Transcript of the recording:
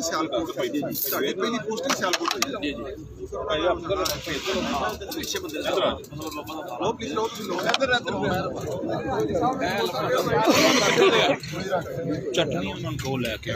सियालकोट पाई जी साडी पहली पोस्टिंग सियालकोट जी जी चटनी उन्होंने को लैके